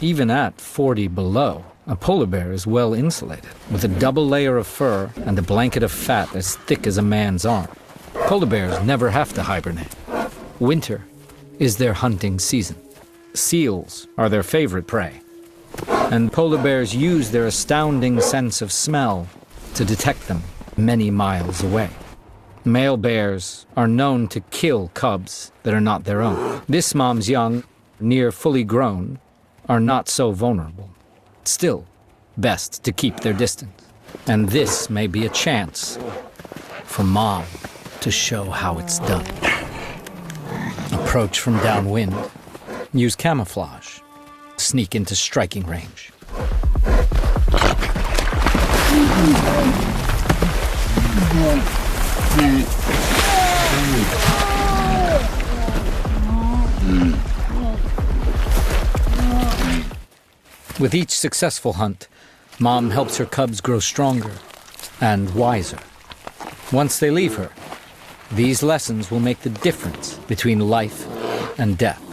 Even at 40 below, a polar bear is well insulated, with a double layer of fur and a blanket of fat as thick as a man's arm. Polar bears never have to hibernate. Winter is their hunting season. Seals are their favorite prey, and polar bears use their astounding sense of smell to detect them many miles away. Male bears are known to kill cubs that are not their own. This mom's young, near fully grown, are not so vulnerable. Still, best to keep their distance. And this may be a chance for Mom to show how it's done. Approach from downwind. Use camouflage. Sneak into striking range. With each successful hunt, Mom helps her cubs grow stronger and wiser. Once they leave her, these lessons will make the difference between life and death.